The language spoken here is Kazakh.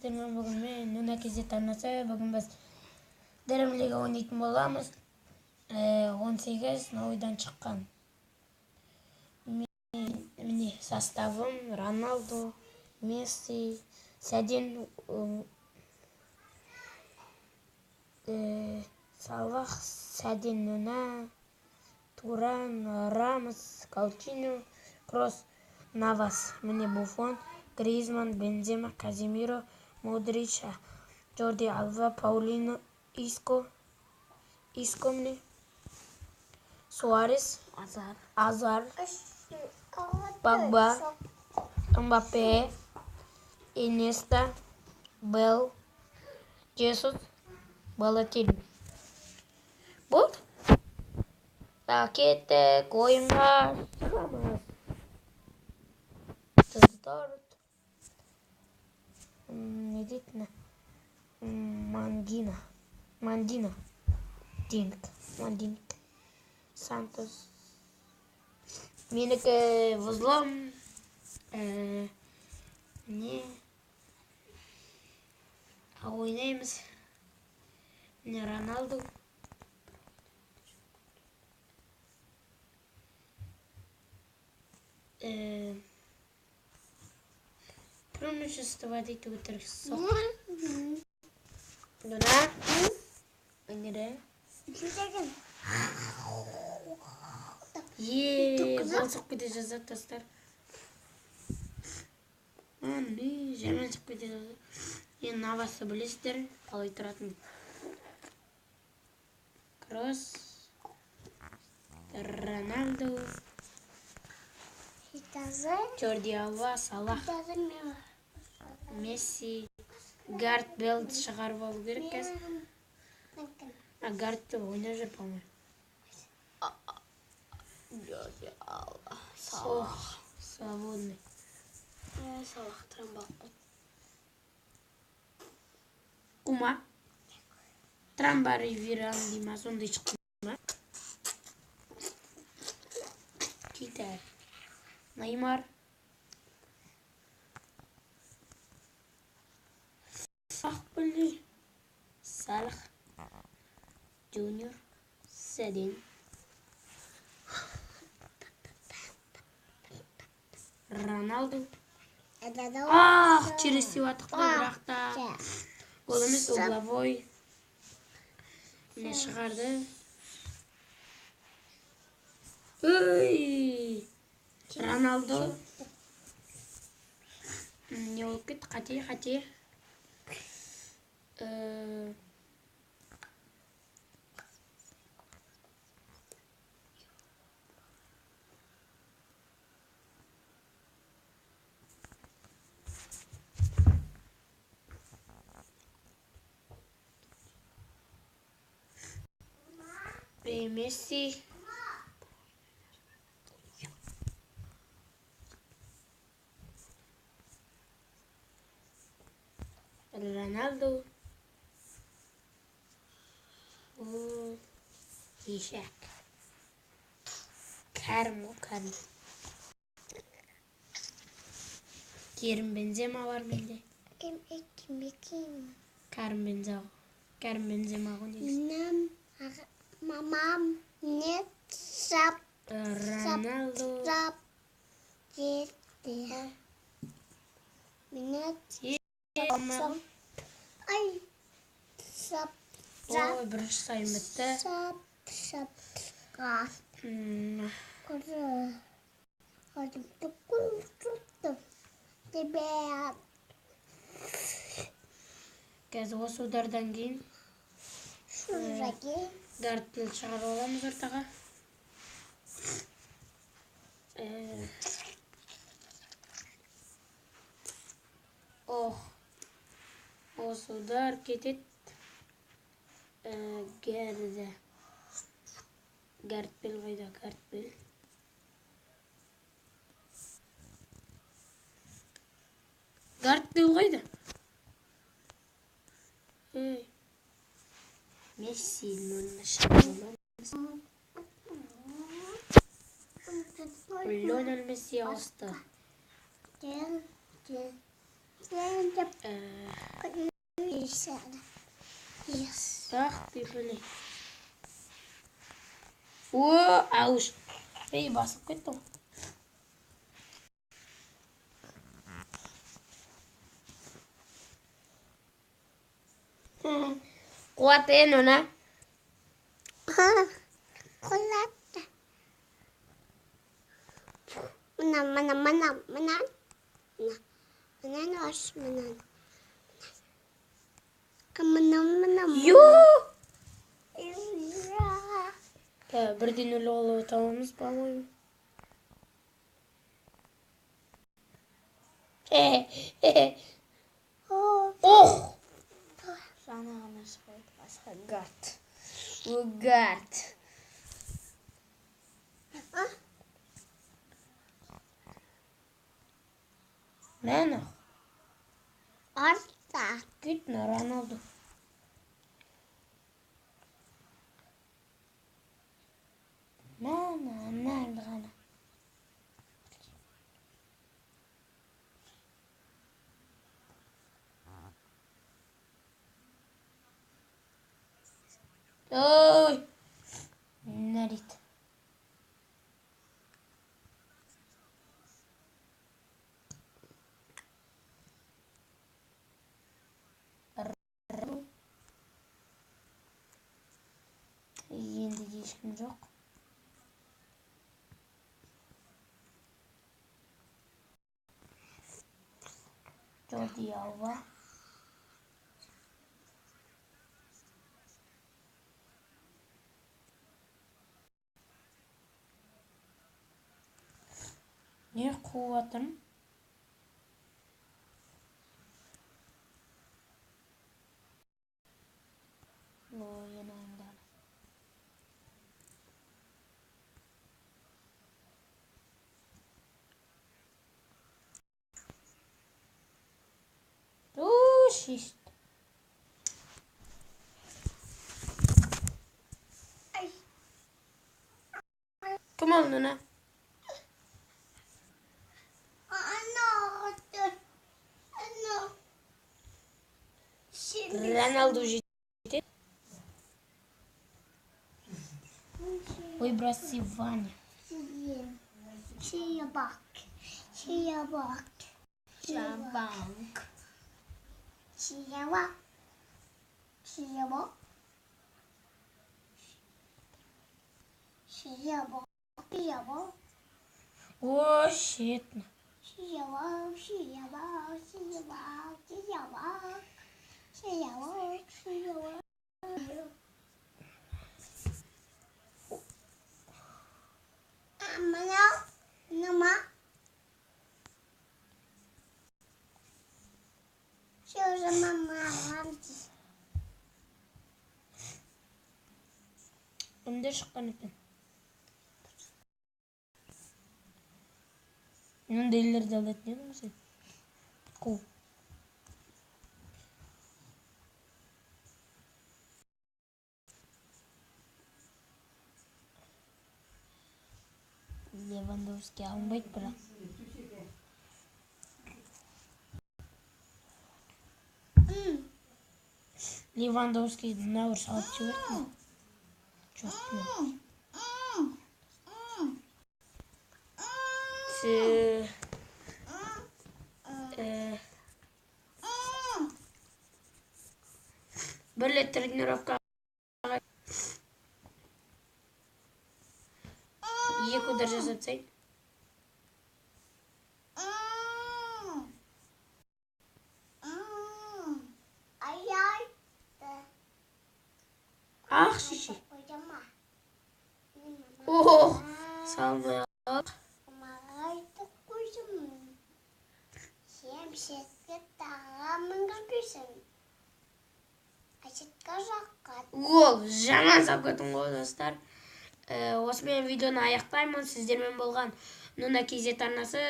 Бүгін мен Нуна Кезет арнасы. Бүгін біз дәрімлігі ойнайтын боламыз. 18 ойдан шыққан. Міне составым: Роналдо, Месси, Сәден, Салах, Сәден, Нуна, Туран, Рамос, Каутиньо, Крос, Навас. Міне Буфон, Гризман, Бензема, Казимиро, Модрич, Джорди Алба, Паулино, Isco, міне, Суарес, Азар, Погба, Мбаппе, Инеста, Белл, Жесус, Балотелли. Болды? Кеттік ойынға. Старт. Не дейтіні? Мандина. Мандинг. Сантос. Менікі взлом. Не. Ойнаймыз. Не Роналду. Преимущество дейді өтірік соқ. Нуна. Өнері. Бол соқ кете жазады тастар. Жаман соқ кете жазады. Навасы білесіздер, қалай тұратын. Крос. Роналдо. Джорди Алба, Салах, Месси, Гард Белл шығарып алу керек қазір. Гардты ойнап жүр, по-моему. Джорди Алба, Салах. Свободный. Салах трамбақ. Кума. Трамба Ривиран дейма, сондай шықты ма? Кетер. Неймар. Салах. Джуниор. Сәден. Роналду. Через силатықты бірақта. Голымыз угловой. Не шығарды. Роналдо. Не болып кетті, қате. Месси. Роналду. Ишак. Карим. Керім Бензема бар менде. Кім? Карим Бензема ғой. Мамам не сап. Роналду. Сап. Жетті. Минет. Ай. Сап. Ой, бірінші сайын бітті. Сап. Қазір осы удардан кейін Гардпил шығарып аламыз ортаға. Осы удар кетет. Гардпил қойда, Гардпил. Гардпил қойда. Месси Нуна шығарып аламыз. Лионель Месси ауысты. Yes. Ах ты, блин. О, ауш. Ей, басып кеттің. Қуатен ona. Колата. Mana. Mana hoş mana. Mana. Ю! Бірден өлі олы отауымыз, по-моему. Ох! Жана ғана шығайды, басқа гард. О, гард. Нәні? Orta. Күтіні Роналду. Нәні ғана. Ой! Нәрейді. Енді ешкім жоқ. Jordi Alba. Не қуатым? Ойын ойындар. Шесть. Кім алды, на? Роналду жетеді. Ой, брасы Ваня. Шиябак. Шабанк. Шиябак. О, щетно. Шиябак. Mana? Що ж мама ламці? Önde şıkkan epen. Onun delileri de alet ne mi sen? Kov. Lewandowski alınbaydı bırak. Lewandowski ne var saat çevir mi? Çok mu? Böyle тренировка. Екі удар жасап тастайды. Ах, шеше. О, салмай алып. Гол, жаман сап кеттім ғой, достар. Осымен видеоны аяқтаймын. Сіздермен болған Нуна KZ арнасы.